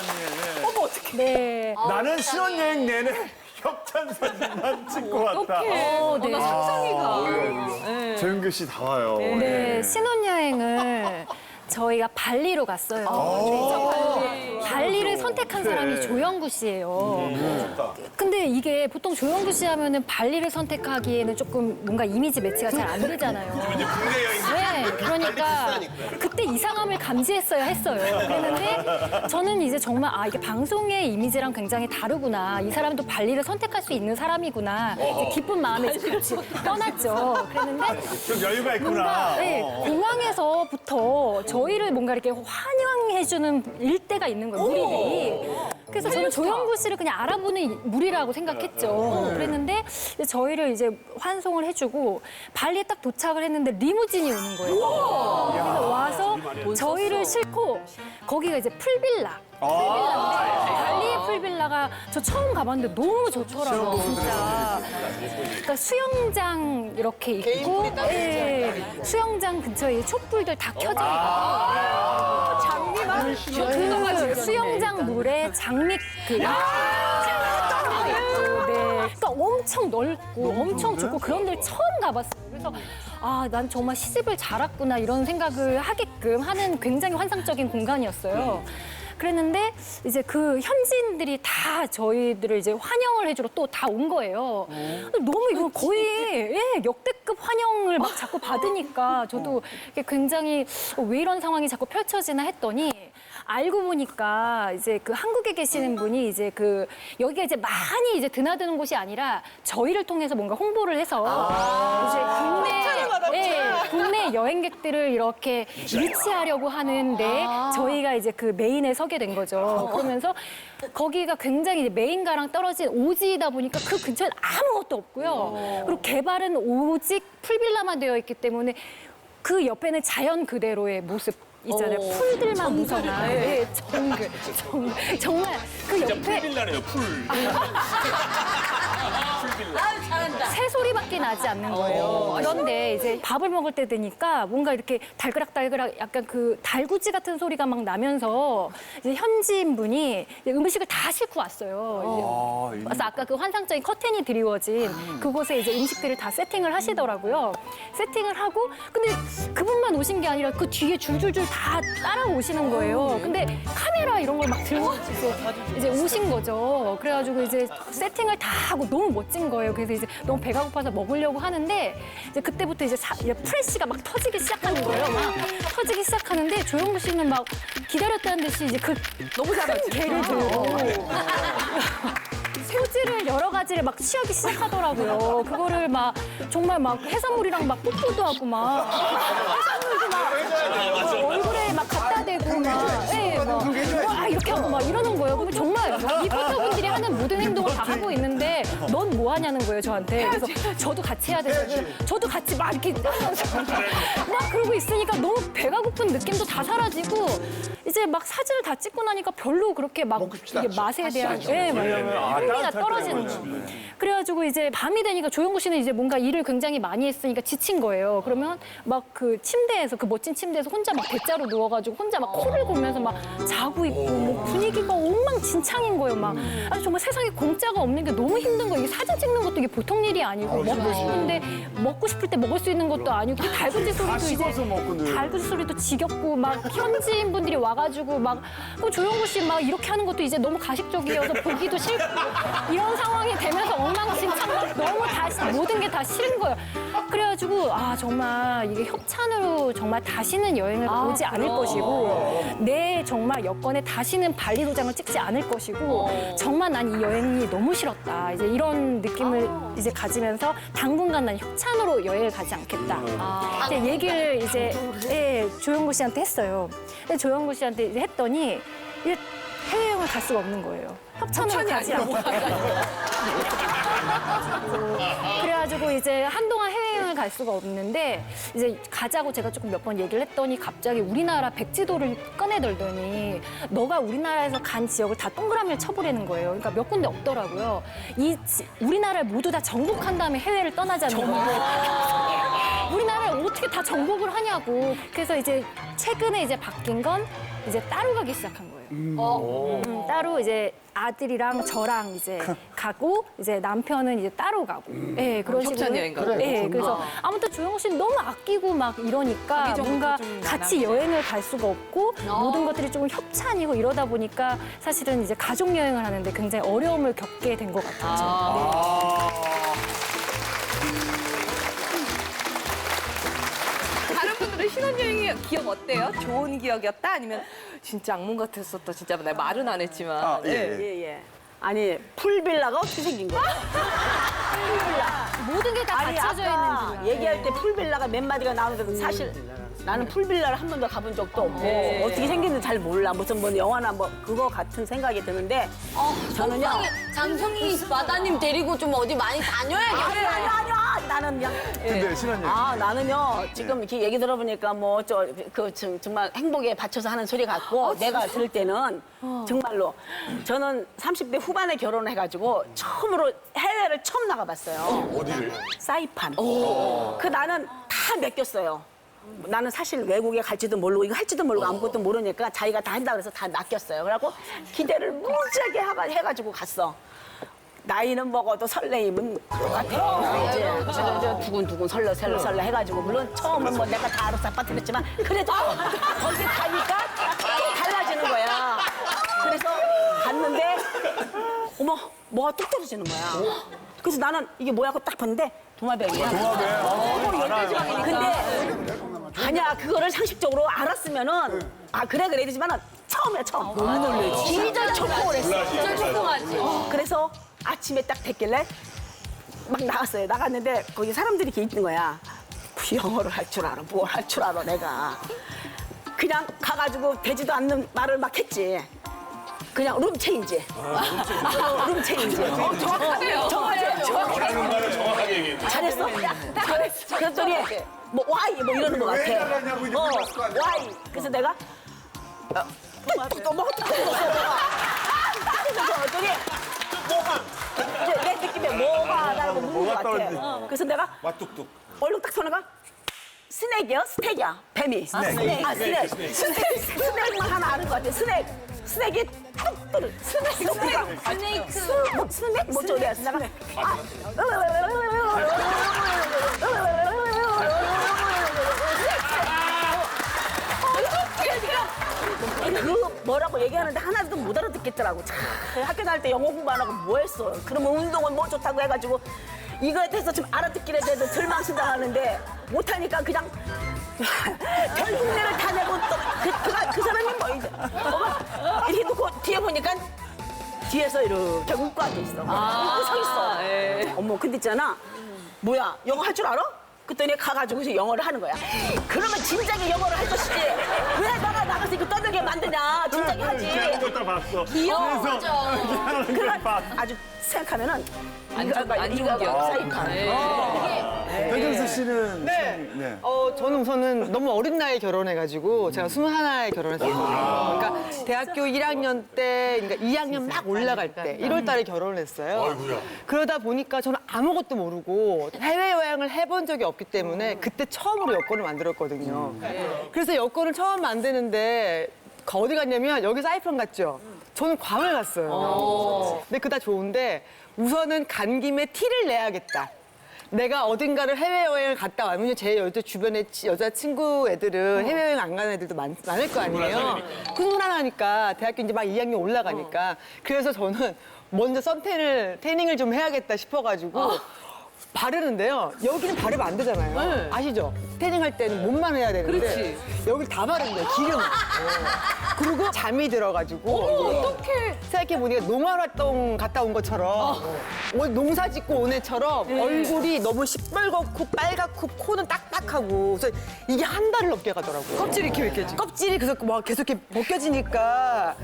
언니. 어머, 어떡해. 네. 나는 신혼여행 내내 협찬 사진만 찍고 왔다. 네. 나 상상이 가. 조영규 씨 다 와요. 네, 신혼여행을 저희가 발리로 갔어요. 발리를 선택한 사람이 조영구 씨예요. 근데 이게 보통 조영구 씨 하면은 발리를 선택하기에는 조금 뭔가 이미지 매치가 잘 안 되잖아요. 국내 여행. 네, 그러니까 그때 이상함을 감지했어야 했어요. 그랬는데 저는 이제 정말 아 이게 방송의 이미지랑 굉장히 다르구나. 이 사람도 발리를 선택할 수 있는 사라미구나. 이제 기쁜 마음에 이제 같이 떠났죠. 그랬는데 좀 여유가 있구나. 뭔가 네, 공항에서부터 저희를 뭔가 이렇게 환영해주는 일대가 있는 거예요, 무리들이. 그래서 저는 조영구 씨를 그냥 알아보는 무리라고 생각했죠. 그랬는데 이제 저희를 이제 환송을 해주고 발리에 딱 도착을 했는데 리무진이 오는 거예요. 그래서 와서 저희를 싣고 거기가 이제 풀빌라. 풀빌라인데 발리의 풀빌라가 저 처음 가봤는데 너무 좋더라고요, 진짜. 그러니까 수영장 이렇게 있고, 수영장 근처에 촛불들 다 켜져 있고, 장미만 그 수영장 물에 장미 그 네. 그러니까 엄청 넓고 엄청 좋고 그런 데를 처음 가봤어요. 그래서 아, 난 정말 시집을 잘 왔구나 이런 생각을 하게끔 하는 굉장히 환상적인 공간이었어요. 그랬는데 이제 그 현지인들이 다 저희들을 이제 환영을 해주러 또 다 온 거예요. 너무 이거 거의 역대급 환영을 막 자꾸 받으니까 저도 이게 굉장히 왜 이런 상황이 자꾸 펼쳐지나 했더니 알고 보니까 이제 그 한국에 계시는 분이 이제 그 여기가 이제 많이 이제 드나드는 곳이 아니라 저희를 통해서 뭔가 홍보를 해서 이제 국내 여행객들을 이렇게 유치하려고 하는데 저희가 이제 그 메인에 서게 된 거죠. 그러면서 거기가 굉장히 이제 메인가랑 떨어진 오지이다 보니까 그 근처엔 아무것도 없고요. 그리고 개발은 오직 풀빌라만 되어 있기 때문에 그 옆에는 자연 그대로의 모습. 있잖아요. 풀들만 무성한 정글. 정말 그 옆에 풀빌라네요, 풀. 새소리밖에 나지 않는 거예요. 그런데 이제 밥을 먹을 때 되니까 뭔가 이렇게 달그락달그락 약간 그 달구지 같은 소리가 막 나면서 이제 현지인 분이 이제 음식을 다 싣고 왔어요. 그래서 아까 그 환상적인 커튼이 드리워진 그곳에 이제 음식들을 다 세팅을 하시더라고요. 세팅을 하고 근데 그분만 오신 게 아니라 그 뒤에 줄줄줄 다 따라오시는 거예요. 근데 카메라 이런 걸 막 들고 이제 오신 거죠. 그래가지고 이제 세팅을 다 하고 너무 멋진 거예요. 그래서 이제 너무 배가 고파서 먹으려고 하는데 이제 그때부터 이제 프레쉬가 막 터지기 시작하는 거예요. 막 터지기 시작하는데 조영구 씨는 막 기다렸다는 듯이 이제 그 너무 큰 개를 들고 포즈를 여러 가지를 막 취하기 시작하더라고요. 그거를 막 정말 막 해산물이랑 막 뽀뽀도 하고 막 해산물도 막 얼굴에 막 갖다 대고 막 이렇게 하고 막 이러는 거예요. 그럼 정말 리포터분들이 하는 모든 행동을 다 하고 있는데 넌 뭐 하냐는 거예요, 저한테. 그래서 저도 같이 해야 되죠. 저도 같이 막 이렇게 하면서 막 그러고 있으니까 너무 배가 고픈 느낌도 다 사라지고 이제 막 사진을 다 찍고 나니까 별로 그렇게 막 이게 맛에 대한 막 흥미가 떨어지는 거예요. 그래가지고 이제 밤이 되니까 조영구 씨는 이제 뭔가 일을 굉장히 많이 했으니까 지친 거예요. 그러면 막 그 침대에서 그 멋진 침대에서 혼자 막 대자로 누워가지고 혼자 막 코를 골면서 막 자고 있고 뭐 분위기가 엉망진창인 거예요. 막 아니 정말 세상에 공짜가 없는 게 너무 힘든 거예요. 이게 사진 찍는 것도 이게 보통 일이 아니고 먹고 싶은데 먹고 싶을 때 먹을 수 있는 것도 아니고 그 달구지 소리도 이제 달구지 소리도 지겹고 막 현지인 분들이 와가지고 막 조영구 씨 막 이렇게 하는 것도 이제 너무 가식적이어서 보기도 싫고 이런 상황이 되면서 엉망진창 너무 다 모든 게 다 싫은 거예요. 그래가지고 아 정말 이게 협찬으로 정말 다시는 여행을 오지 않을 것이고 내 정말 여권에 다시는 발리 도장을 찍지 않을 것이고 정말 난 이 여행이 너무 싫었다. 이제 이런 느낌을 이제 가지면서 당분간 난 협찬으로 여행을 가지 않겠다. 이제 얘기를 이제 조영구 씨한테 했어요. 근데 조영구 씨한테 이제 했더니 이제 해외여행을 갈 수가 없는 거예요. 협찬으로 가지 않겠다. 그래가지고 이제 한동안 해외여행을 갈 수가 없는데 이제 가자고 제가 조금 몇 번 얘기를 했더니 갑자기 우리나라 백지도를 꺼내들더니 너가 우리나라에서 간 지역을 다 동그라미를 쳐보라는 거예요. 그러니까 몇 군데 없더라고요. 우리나라를 모두 다 정복한 다음에 해외를 떠나자는 거예요. 우리나라를 어떻게 다 정복을 하냐고. 그래서 이제 최근에 이제 바뀐 건 이제 따로 가기 시작한 거예요. 따로 이제 아들이랑 저랑 이제 가고 이제 남편은 이제 따로 가고. 예, 그런 식으로. 협찬 여행 가고. 예, 그래서 아무튼 조영호 씨는 너무 아끼고 막 이러니까 자기 뭔가 정도도 좀 같이 나눠야지. 여행을 갈 수가 없고 모든 것들이 조금 협찬이고 이러다 보니까 사실은 이제 가족 여행을 하는데 굉장히 어려움을 겪게 된 것 같아요. 다른 분들은 신혼여행의 기억 어때요? 좋은 기억이었다? 아니면 진짜 악몽 같았었다? 진짜 내가 말은 안 했지만. 예. 아니 풀빌라가 어떻게 생긴 거야? 모든 게 다 아니 갖춰져 있는 아까 줄. 얘기할 때 풀빌라가 몇 마디가 나오는데 사실 나는 풀빌라를 한 번도 가본 적도 없고 어떻게 생겼는지 잘 몰라. 무슨 뭐 영화나 뭐 그거 같은 생각이 드는데 저는요. 장성희 마다님 데리고 좀 어디 많이 다녀야겠어요. 아니요. 나는 그냥 근데 신혼여행. 나는요 지금 이렇게 얘기 들어보니까 뭐 정말 행복에 받쳐서 하는 소리 같고 내가 들을 때는 정말로 저는 30대 후반에 결혼을 해가지고 처음으로 해외를 처음 나가봤어요. 어디를? 사이판. 그 나는 다 맡겼어요. 나는 사실 외국에 갈지도 모르고 이거 할지도 모르고 아무것도 모르니까 자기가 다 한다 그래서 다 맡겼어요. 그래갖고 기대를 무지하게 해가지고 갔어. 나이는 먹어도 설레임은 똑같아. 이제 저 두근두근 설레 해가지고 물론 처음은 뭐 내가 다 알아서 빠뜨렸지만 그래도 거기 가니까 또 달라지는 거야. 그래서 갔는데 어머 뭐가 뚝 떨어지는 거야. 그래서 나는 이게 뭐야 하고 딱 봤는데 도마뱀이야. 근데 아니야 그거를 상식적으로 알았으면은 그래 이러지만은 처음이야 처음. 너무 놀랬지. 기절 초풍을 했어. 진짜 조금하지. 그래서 아침에 딱 됐길래 막 나갔어요. 나갔는데 거기 사람들이 이렇게 있는 거야. 영어를 할 줄 알아. 뭘 할 줄 알아 내가. 그냥 가가지고 되지도 않는 말을 막 했지. 그냥 룸 체인지. 룸 체인지. 정확하네요. 원하는 말을 정확하게 얘기해. 잘했어? 그랬더니 뭐 와이 뭐 이러는 것 같아. 달라냐고 이제 물어봤을 거 아니야? 와이. 그래서 내가 또 뭐가 또 그랬더니 이제 내 느낌에 뭐가 나라고 묻는 것 뭐가 같아. 떨어지지? 그래서 내가 맛뚝뚝. 얼른 딱 손해가 스낵이요? 스택이야. 뱀이. 스낵. 스낵만 하나 아는 것 같아. 스낵이 뚝 떨어. 스낵? 뭐죠? 그래서 내가 그 뭐라고 얘기하는데 하나도 못 알아듣겠더라고. 참, 학교 다닐 때 영어 공부 안 하고 뭐 했어. 그러면 운동은 뭐 좋다고 해가지고 이거에 대해서 좀 알아듣기라도 해도 덜 망신당하는데 못하니까 그냥 별 흉내를 다 내고 또 그 사람이 뭐 이제 이렇게 놓고 뒤에 보니까 뒤에서 이렇게 웃고 앉아있어. 웃고 서 있어. 어머 근데 있잖아. 뭐야 영어 할 줄 알아? 그랬더니 가가지고 이제 영어를 하는 거야. 그러면 진작에 영어를 할 것이지. 왜 너가 나가서 이거 떠들게 만드냐. 진작에 하지. 이거 다 봤어. 그런 아주 생각하면은 안 좋은 기억. 사이판. 변정수 씨는 네. 저는 우선은 너무 어린 나이에 결혼해가지고 제가 21에 결혼했어요. 그러니까 대학교 1학년 때, 그러니까 2학년 막 올라갈 때 1월 달에 결혼을 했어요. 그러다 보니까 저는 아무것도 모르고 해외여행을 해본 적이 없기 때문에 그때 처음으로 여권을 만들었거든요. 그래서 여권을 처음 만드는데 어디 갔냐면 여기 사이판 갔죠. 저는 괌을 갔어요. 근데 그다 좋은데 우선은 간 김에 티를 내야겠다. 내가 어딘가를 해외여행을 갔다 와면 제 주변에 여자친구 애들은 해외여행 안 가는 애들도 많을 거 아니에요. 훈훈하니까 대학교 이제 막 2학년 올라가니까. 그래서 저는 먼저 태닝을 좀 해야겠다 싶어가지고 바르는데요. 여기는 바르면 안 되잖아요. 아시죠? 태닝할 때는 몸만 해야 되는데 여기 다 바른 거예요. 기름을. 그리고 잠이 들어가지고 어떡해. 생각해보니까 농활활동 갔다 온 것처럼 농사 짓고 온 애처럼 얼굴이 너무 시뻘겋고 빨갛고 코는 딱딱하고 그래서 이게 한 달을 넘게 가더라고요. 껍질이 이렇게 벗겨지. 껍질이 그래서 막 계속 이렇게 벗겨지니까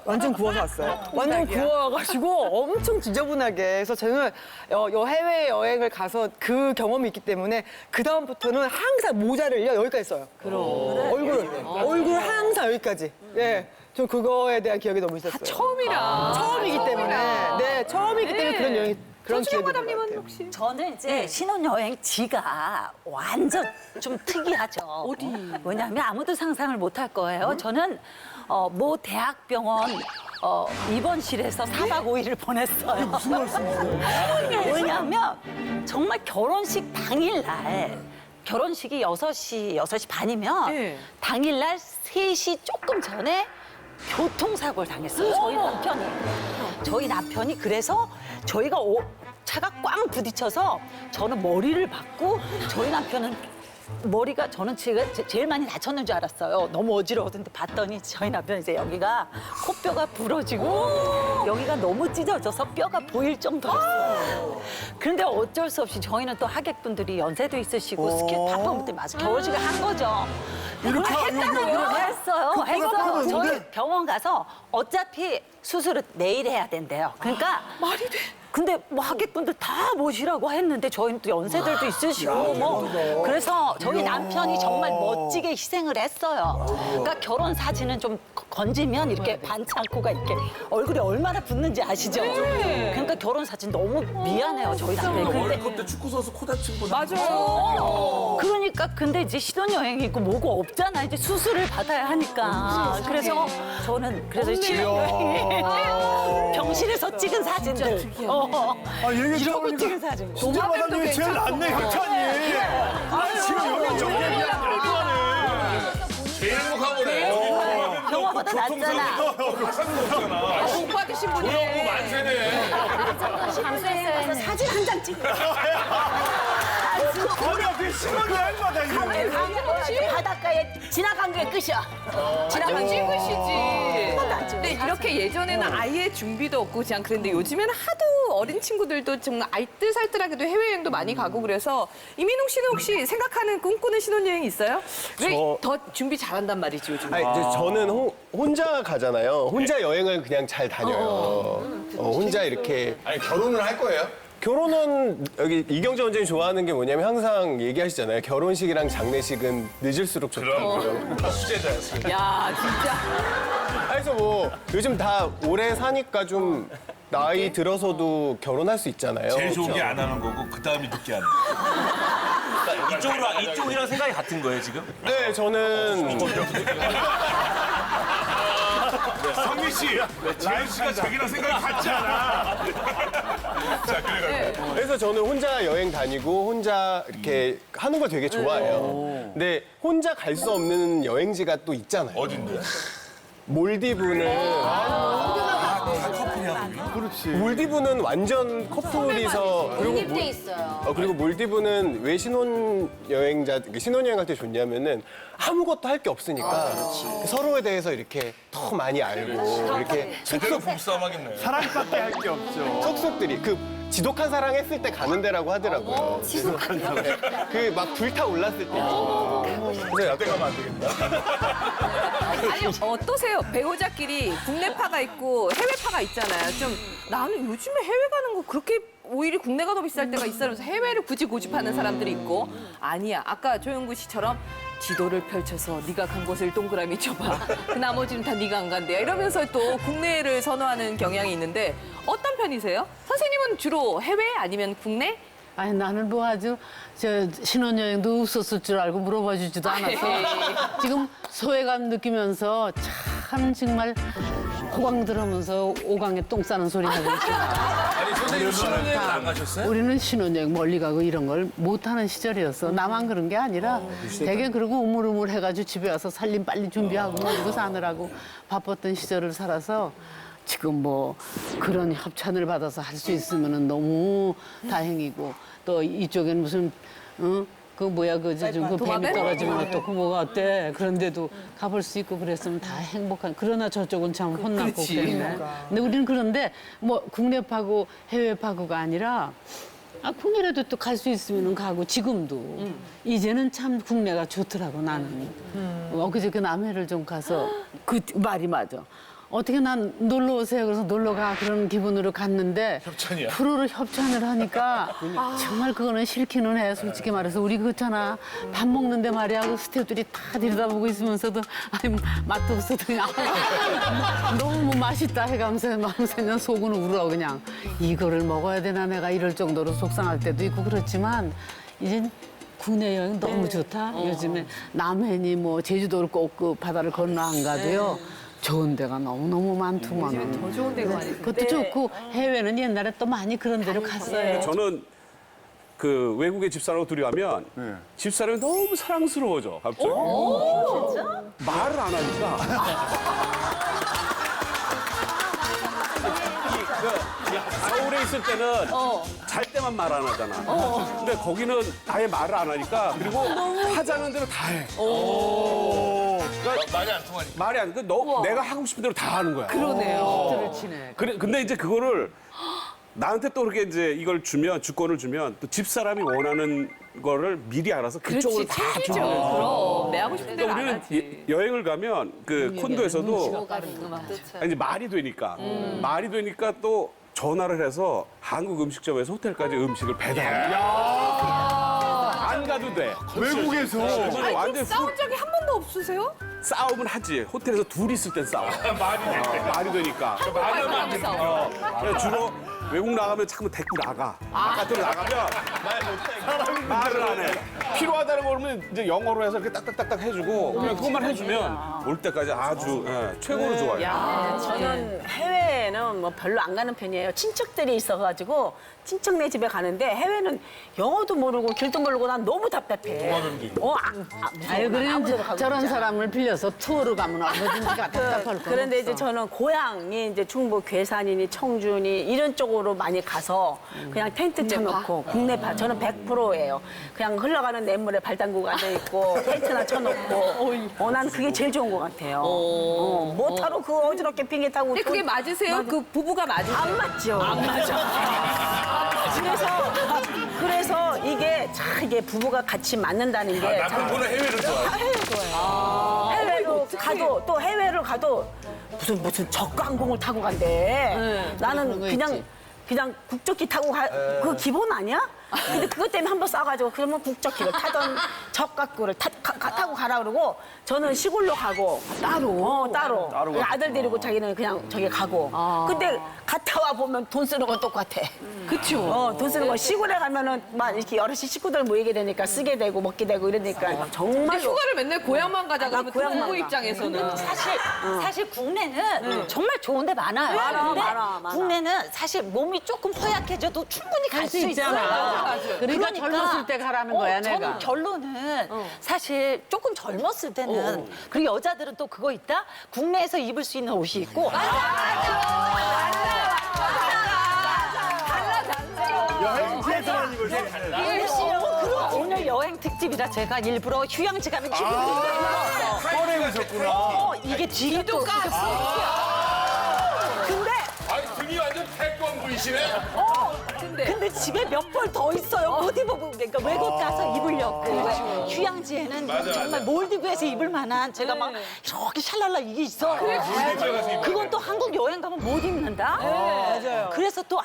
완전 구워서 왔어요. 완전 구워가지고 엄청 지저분하게. 그래서 저는 해외 여행을 가서 그 경험이 있기 때문에 그 다음부터는 항상 모자를요 여기까지 써요. 얼굴 항상 여기까지. 예. 전 그거에 대한 기억이 너무 있었어요. 처음이라. 처음이기 때문에. 네, 처음이기 때문에 그런 여행이 그런 조수정 기억이 있는 것 마담님은 같아요. 혹시? 저는 이제 신혼여행지가 완전 좀 특이하죠. 어디? 왜냐하면 아무도 상상을 못 할 거예요. 저는 모 대학병원 입원실에서 4박 5일을 보냈어요. 무슨 말씀이세요? 왜냐하면 정말 결혼식 당일날 결혼식이 6시 반이면 네. 당일날 3시 조금 전에 교통사고를 당했어요. 저희 남편이 그래서 저희가 차가 꽝 부딪혀서 저는 머리를 박고 저희 남편은 머리가 저는 제일 많이 다쳤는 줄 알았어요. 너무 어지러웠는데 봤더니 저희 남편이 이제 여기가 코뼈가 부러지고 여기가 너무 찢어져서 뼈가 보일 정도였어요. 그런데 어쩔 수 없이 저희는 또 하객분들이 연세도 있으시고 스케줄 바쁘기 때문에 결혼식을 한 거죠. 이렇게 했어요. 저희 병원 가서 어차피 수술은 내일 해야 된대요. 그러니까 말이 돼. 근데 뭐 하객분들 다 모시라고 했는데 저희는 또 연세들도 있으시고 뭐 그래서 저희 남편이 정말 멋지게 희생을 했어요. 그러니까 결혼 사진은 좀 건지면 이렇게 반창고가 이렇게 얼굴에 얼마나 붓는지 아시죠? 그러니까 결혼 사진 너무 미안해요 저희 남편이. 근데 월드컵 때 축구 선수 코 다친 거. 맞아요. 그러니까 근데 이제 신혼여행이고 뭐고 없잖아. 이제 수술을 받아야 하니까. 그래서 저는 그래서 신혼여행에 병실에서 찍은 사진들. 아, 얘기 이러고 찍은 사진. 진짜 마담님이 제일 낫네, 협찬이. 지금 여기 저기 얘기하네. 제일 행복한 거네. 영화보다 낫잖아. 복 받으신 분이네. 가서 사진 한 장 찍어. 거기 앞에 신혼여행마다 이거. 바닷가에 지나간 게 끝이야. 지나간 찍으시지. 안 찍어. 근데 이렇게 예전에는 아예 준비도 없고 그냥 그랬는데 요즘에는 하도 어린 친구들도 정말 알뜰살뜰하게도 해외여행도 많이 가고 그래서 이민웅 씨는 혹시 생각하는 꿈꾸는 신혼여행 있어요? 왜 더 준비 잘한단 말이지 요즘? 아니, 이제 저는 혼자 가잖아요. 혼자 여행을 그냥 잘 다녀요. 혼자 이렇게. 아니 결혼을 할 거예요? 결혼은 여기 이경재 원장님 좋아하는 게 뭐냐면 항상 얘기하시잖아요. 결혼식이랑 장례식은 늦을수록 좋다고. 수제자였어요. 야 진짜. 그래서 뭐 요즘 다 오래 사니까 좀 나이 들어서도 결혼할 수 있잖아요. 제일 좋은 게 안 하는 거고 그 다음이 늦게 하는 거. 이쪽이랑 생각이 같은 거예요 지금? 네, 저는 성민 씨, 재현 씨가 자기랑 생각이 같지 않아. 자, 그래. 그래서 저는 혼자 여행 다니고 혼자 이렇게 하는 거 되게 좋아해요. 근데 혼자 갈 수 없는 여행지가 또 있잖아요. 어딘데? 몰디브는 그렇지. 몰디브는 완전 커플이서 그리고 돼 있어요. 그리고 몰디브는 왜 신혼여행 할 때 좋냐면은 아무것도 할 게 없으니까 서로에 대해서 이렇게 더 많이 알고 이렇게 제대로 부부싸움 하겠네. 사랑밖에 할 게 없죠. 속속들이 그 지독한 사랑 했을 때 가는 데라고 하더라고요. 그 막 불타 올랐을 때. 그래서 약간 가면 안 되겠다. 아니 어떠세요? 배우자끼리 국내파가 있고 해외파가 있잖아요. 좀 나는 요즘에 해외 가는 거 그렇게 오히려 국내가 더 비쌀 때가 있어서 해외를 굳이 고집하는 사람들이 있고 아니야. 아까 조영구 씨처럼 지도를 펼쳐서 네가 간 곳을 동그라미 쳐봐. 그 나머지는 다 네가 안 간대요. 이러면서 또 국내를 선호하는 경향이 있는데 어떤 편이세요? 선생님은 주로 해외 아니면 국내? 아니 나는 뭐 아주 저 신혼여행도 없었을 줄 알고 물어봐 주지도 않았어. 지금 소외감 느끼면서 참 정말 호강 들으면서 오강에 똥 싸는 소리 나고 있어. 아니 선생님 신혼여행 안 가셨어요? 우리는 신혼여행 멀리 가고 이런 걸 못하는 시절이었어. 나만 그런 게 아니라 되게 그러고 우물우물 해가지고 집에 와서 살림 빨리 준비하고 이러고 사느라고 바빴던 시절을 살아서 지금 뭐 그런 협찬을 받아서 할 수 있으면 너무 다행이고 또 이쪽에는 무슨 그 뭐야 그 뱀이 떨어지면 또 그 뭐가 어때 그런데도 가볼 수 있고 그랬으면 다 행복한. 그러나 저쪽은 참 혼났고 그랬네. 근데 우리는 그런데 뭐 국내파고 해외파고가 아니라 국내라도 또 갈 수 있으면 가고 지금도 이제는 참 국내가 좋더라고 나는. 엊그제 그 남해를 좀 가서 그 말이 맞아. 어떻게 난 놀러 오세요. 그래서 놀러 가. 그런 기분으로 갔는데. 협찬이야. 프로로 협찬을 하니까 정말 그거는 싫기는 해. 솔직히 말해서. 우리 그렇잖아. 밥 먹는데 말이야. 그 스태프들이 다 들여다보고 있으면서도 아니, 맛도 없어도 그냥 너무 맛있다 해가면서 그냥 속은 울어 그냥. 이거를 먹어야 되나 내가 이럴 정도로 속상할 때도 있고 그렇지만 이젠 국내 여행 너무 좋다. 요즘에 남해니 뭐 제주도를 꼭 그 바다를 건너 안 가도요. 좋은 데가 너무너무 많더만. 더 좋은 데가 많이 그것도 좋고 해외는 옛날에 또 많이 그런 데로 갔어요. 저는 그 외국에 집사람하고 둘이 가면 집사람이 너무 사랑스러워져 갑자기. 진짜? 말을 안 하니까. 서울에 있을 때는 잘 때만 말 안 하잖아. 근데 거기는 아예 말을 안 하니까 그리고 하자는 대로 다 해. 그러니까 말이 안 통하니까. 말이 안 돼. 내가 하고 싶은 대로 다 하는 거야. 그러네요. 근데 이제 그거를 나한테 또 그렇게 이제 이걸 주면 주권을 주면 또 집사람이 원하는 거를 미리 알아서 그쪽으로 다 챙기죠. 줘. 그럼. 내 하고 싶은 대로 그러니까 안 우리는 하지. 여행을 가면 그 콘도에서도 그렇죠. 이제 말이 되니까 또 전화를 해서 한국 음식점에서 호텔까지 음식을 배달해. 안 가도 돼. 외국에서. 그러면 완전 싸운 적이 한 번도 없으세요? 싸움은 하지. 호텔에서 둘이 있을 땐 싸워. 말이 되니까. 말도 안 싸워. 그래서 주로 외국 나가면 자꾸 데리고 나가. 바깥으로 나가면 말을 안 해. 필요하다는 거 그러면 이제 영어로 해서 이렇게 딱딱딱딱 해주고 그냥 그것만 해주면 올 때까지 아주 최고로 좋아요. 저는 해외는 뭐 별로 안 가는 편이에요. 친척들이 있어가지고 친척네 집에 가는데 해외는 영어도 모르고 길도 모르고 난 너무 답답해. 아유, 아무 데도 그래 가고 저런 싶지 않아. 사람을 빌려서 투어로 가면 얼마든지가 답답할 거. 그런데 이제 저는 고향이 이제 충북 괴산이니 청주니 이런 쪽으로 많이 가서 그냥 텐트 쳐놓고 국내파 저는 100%예요. 그냥 흘러가는 냇물에 발 담그고 앉아 있고 텐트나 쳐놓고 난 그게 제일 좋은 것 같아요. 못하러 그 어지럽게 비행기 타고. 근데 그게 맞으세요? 그 부부가 맞으세요? 안 맞죠. 안 맞아. 그래서 이게 부부가 같이 맞는다는 게. 남편분은 해외를 좋아해요. 해외 좋아해요. 해외로 가도 또 해외를 가도 무슨 저가 항공을 타고 간대. 나는 그냥 국적기 타고 그거 기본 아니야? 근데 그것 때문에 한 번 싸가지고 그러면 국적기를 타던 저가구를 타고 가라 그러고 저는 시골로 가고 따로 아들 데리고 자기는 그냥 저기 가고 근데 갔다 와 보면 돈 쓰는 건 똑같아. 그쵸. 돈 쓰는 건 시골에 가면은 막 이렇게 여럿이 식구들 모이게 되니까 쓰게 되고 먹게 되고 이러니까 근데 정말 휴가를 맨날 고향만 가자 그러면 고향만 부부 가. 입장에서는 사실 국내는 정말 좋은 데 많아요. 근데 많아. 국내는 사실 몸이 조금 허약해져도 충분히 갈 수 있잖아. 그러니까 젊었을 때 가라는 거야, 내가. 저는 결론은 사실 조금 젊었을 때는 그리고 여자들은 또 그거 있다. 국내에서 입을 수 있는 옷이 있고 여행지에서만 이걸 그럼 오늘 여행 특집이라 제가 일부러 휴양지 가면 기분이 좋아요. 서울에 가셨구나. 이게 뒤가 또 아니 등이 완전 태권부이시네. 근데 집에 몇 벌 더 있어요. 못 입어보고 그러니까 외국 가서 입으려고. 휴양지에는 정말 몰디브에서 입을 만한 제가 막 이렇게 샬랄라 이게 있어. 그건 또 한국 여행 가면 못 입는다. 맞아요. 그래서 또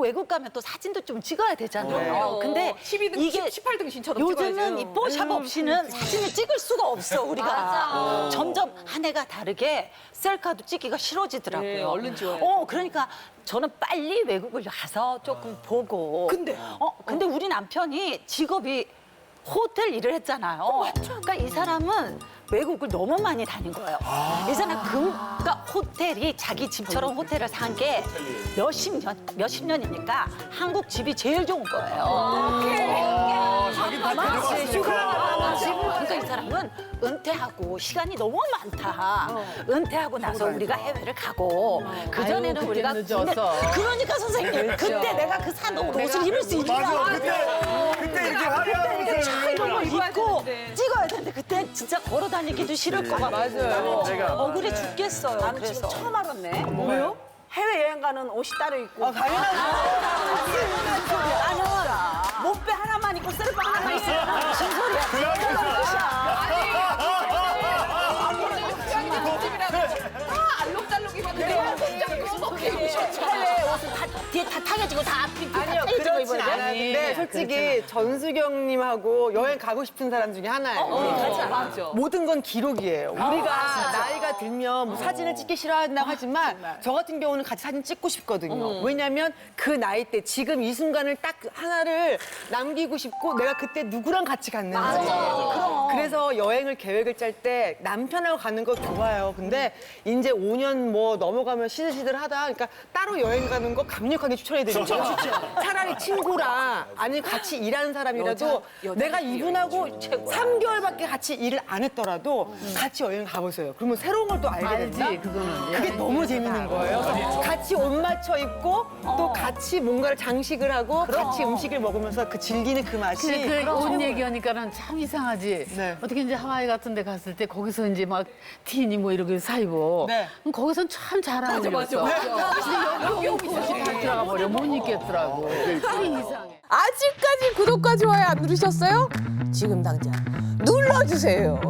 외국 가면 또 사진도 좀 찍어야 되잖아요. 근데 12등, 이게 18등 신처럼 요즘은 찍어야죠. 이 뽀샵 없이는 사진을 찍을 수가 없어 우리가. 점점 한 해가 다르게 셀카도 찍기가 싫어지더라고요. 네, 얼른 지워야죠. 그러니까 저는 빨리 외국을 가서 조금 보고. 근데 우리 남편이 직업이 호텔 일을 했잖아요. 그러니까 이 사람은 외국을 너무 많이 다닌 거예요. 이 사람 그러니까 호텔이 자기 집처럼 호텔을 산 게 몇십 년이니까 한국 집이 제일 좋은 거예요. 자기 다 데려갔으니까. 그러니까 이 사람은 은퇴하고 시간이 너무 많다. 은퇴하고 나서 우리가 해외를 가고 그 전에는 아유, 우리가 그때 늦었어. 그러니까 선생님 그때 내가 그 사놓은 옷을 입을 수 있냐? 맞아. 그때 이렇게 화려한 옷을. 이런 거 입고 찍어야 되는데 그때 진짜 걸어 다니기도 싫을 것 같고 제가 억울해 죽겠어요. 나는 그래서 지금 처음 알았네. 뭐요? 해외여행 가는 옷이 따로 있고. 당연하지. 나는 목배 하나만 입고 쓰레빠 하나만 있어요. 무슨 소리야? 알록달록 찢어지고 다 아니요, 그렇진 않았는데 솔직히 전수경님하고 여행 가고 싶은 사람 중에 하나예요. 맞아. 모든 건 기록이에요. 우리가 나이가 들면 뭐 사진을 찍기 싫어한다고 하지만 저 같은 경우는 같이 사진 찍고 싶거든요. 왜냐면 그 나이 때 지금 이 순간을 딱 하나를 남기고 싶고 내가 그때 누구랑 같이 갔는지. 그래서 여행을 계획을 짤 때 남편하고 가는 거 좋아요. 근데 이제 5년 뭐 넘어가면 시들시들하다. 그러니까 따로 여행 가는 거 강력하게 추천해드리죠. 차라리 친구랑 아니면 같이 일하는 사람이라도 내가 이분하고 3개월밖에 같이 일을 안 했더라도 같이 여행 가보세요. 그러면 새로운 걸 또 알게 된다? 알지, 그거는. 그게 너무 재밌는 거예요. 그래서 같이 옷 맞춰 입고 또 같이 뭔가를 장식을 하고 같이 음식을 먹으면서 그 즐기는 그 맛이 근데 그옷 얘기하니까는 참 이상하지. 네. 어떻게 이제 하와이 같은 데 갔을 때 거기서 이제 막 티니 뭐 이렇게 사입어. 네. 그럼 거기선 참 잘 어울렸어. 근데 여기 오면 옷이 다 들어가 버려. 못 입겠더라고. 그게 이상해. 아직까지 구독과 좋아요 안 누르셨어요? 지금 당장 눌러주세요.